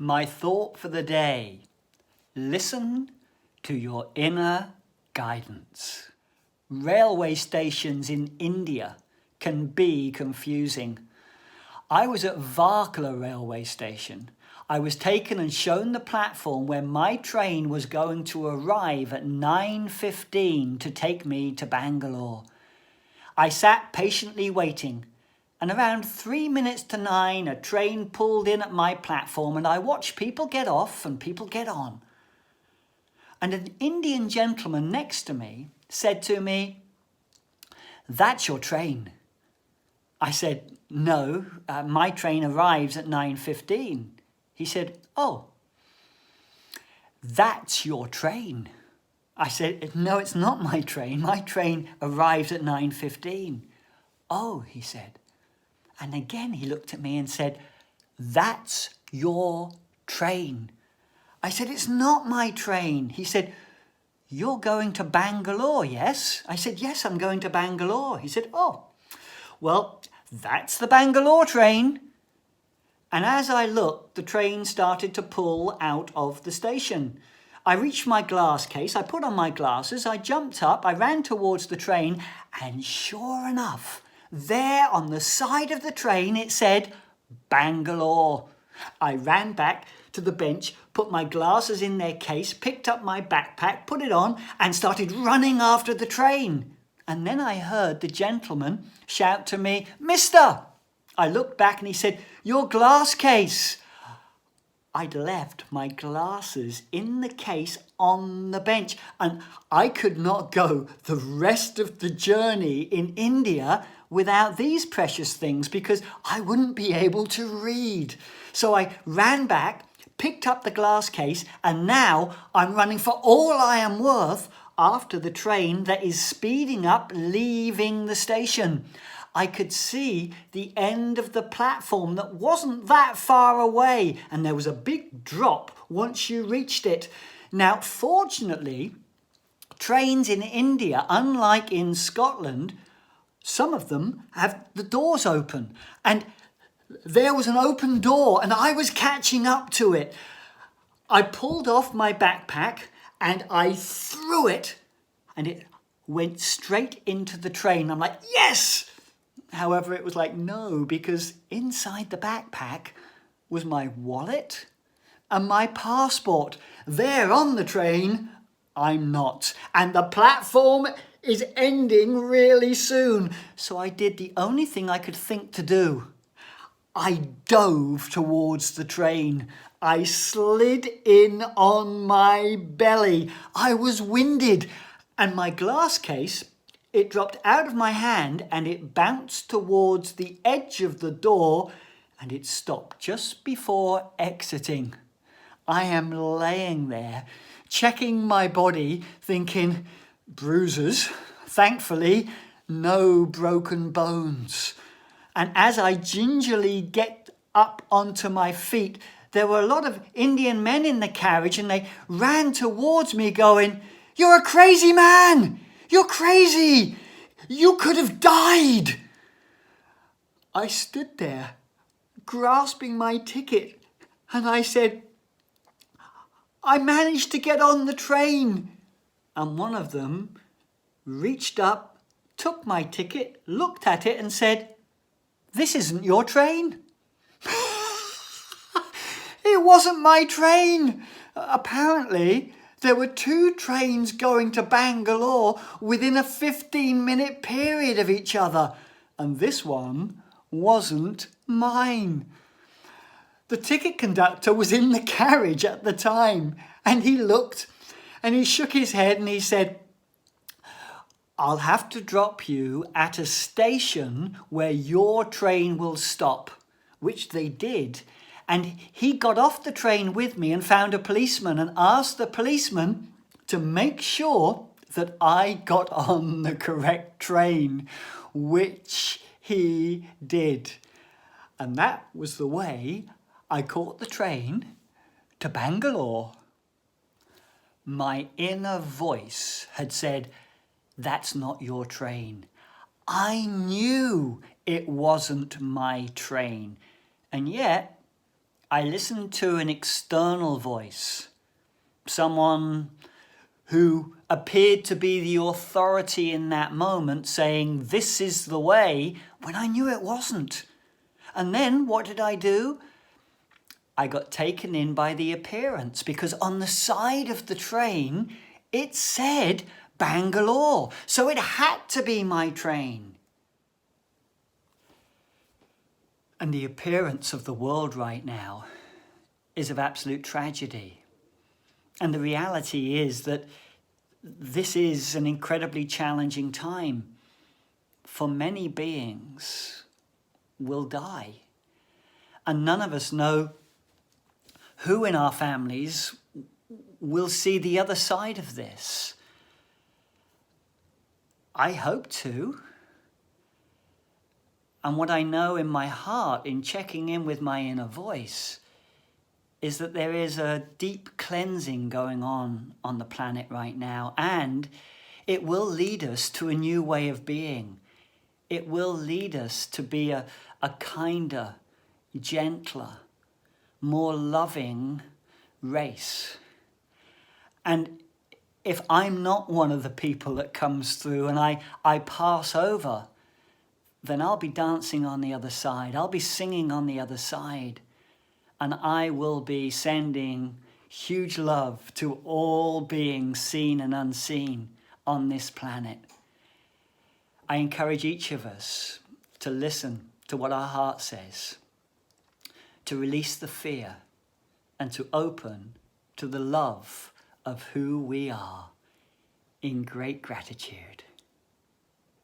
My thought for the day: listen to your inner guidance. Railway stations in India can be confusing. I was at Varkala railway station. I was taken and shown the platform where my train was going to arrive at 9:15 to take me to Bangalore. I sat patiently waiting, and around 3 minutes to 9 a train pulled in at my platform, and I watched people get off and people get on. And an Indian gentleman next to me said to me, "That's your train." I said, "No, my train arrives at 9:15. He said, "Oh, that's your train." I said, "No, it's not my train. My train arrives at 9:15. "Oh," he said. And again he looked at me and said, "That's your train." I said, "It's not my train." He said, "You're going to Bangalore, yes?" I said, "Yes, I'm going to Bangalore." He said, "Oh, well, that's the Bangalore train." And as I looked, the train started to pull out of the station. I reached my glass case, I put on my glasses, I jumped up, I ran towards the train, and sure enough, there on the side of the train it said, Bangalore. I ran back to the bench, put my glasses in their case, picked up my backpack, put it on, and started running after the train. And then I heard the gentleman shout to me, "Mister!" I looked back and he said, "Your glass case." I'd left my glasses in the case on the bench, and I could not go the rest of the journey in India without these precious things because I wouldn't be able to read. So I ran back, picked up the glass case, and now I'm running for all I am worth after the train that is speeding up, leaving the station. I could see the end of the platform that wasn't that far away, and there was a big drop once you reached it. Now, fortunately, trains in India, unlike in Scotland, some of them have the doors open, and there was an open door, and I was catching up to it. I pulled off my backpack, and I threw it, and it went straight into the train. I'm like, yes! However, it was like, no, because inside the backpack was my wallet and my passport. There on the train, I'm not. And the platform is ending really soon. So I did the only thing I could think to do. I dove towards the train. I slid in on my belly. I was winded, and my glass case, it dropped out of my hand and it bounced towards the edge of the door, and it stopped just before exiting. I am laying there, checking my body, thinking, bruises, thankfully, no broken bones. And as I gingerly get up onto my feet, there were a lot of Indian men in the carriage, and they ran towards me going, "You're a crazy man! You're crazy! You could have died!" I stood there, grasping my ticket, and I said, "I managed to get on the train." And one of them reached up, took my ticket, looked at it and said, "This isn't your train." It wasn't my train. Apparently, there were 2 trains going to Bangalore within a 15-minute period of each other, and this one wasn't mine. The ticket conductor was in the carriage at the time, and he looked and he shook his head and he said, "I'll have to drop you at a station where your train will stop," which they did. And he got off the train with me and found a policeman and asked the policeman to make sure that I got on the correct train, which he did. And that was the way I caught the train to Bangalore. My inner voice had said, "That's not your train." I knew it wasn't my train, and yet I listened to an external voice, someone who appeared to be the authority in that moment saying, this is the way, when I knew it wasn't. And then what did I do? I got taken in by the appearance, because on the side of the train, it said Bangalore. So it had to be my train. And the appearance of the world right now is of absolute tragedy. And the reality is that this is an incredibly challenging time. For many beings will die. And none of us know who in our families will see the other side of this. I hope to. And what I know in my heart, in checking in with my inner voice, is that there is a deep cleansing going on the planet right now, and it will lead us to a new way of being. It will lead us to be a kinder, gentler, more loving race. And if I'm not one of the people that comes through and I pass over, then I'll be dancing on the other side. I'll be singing on the other side. And I will be sending huge love to all beings seen and unseen on this planet. I encourage each of us to listen to what our heart says, to release the fear, and to open to the love of who we are in great gratitude.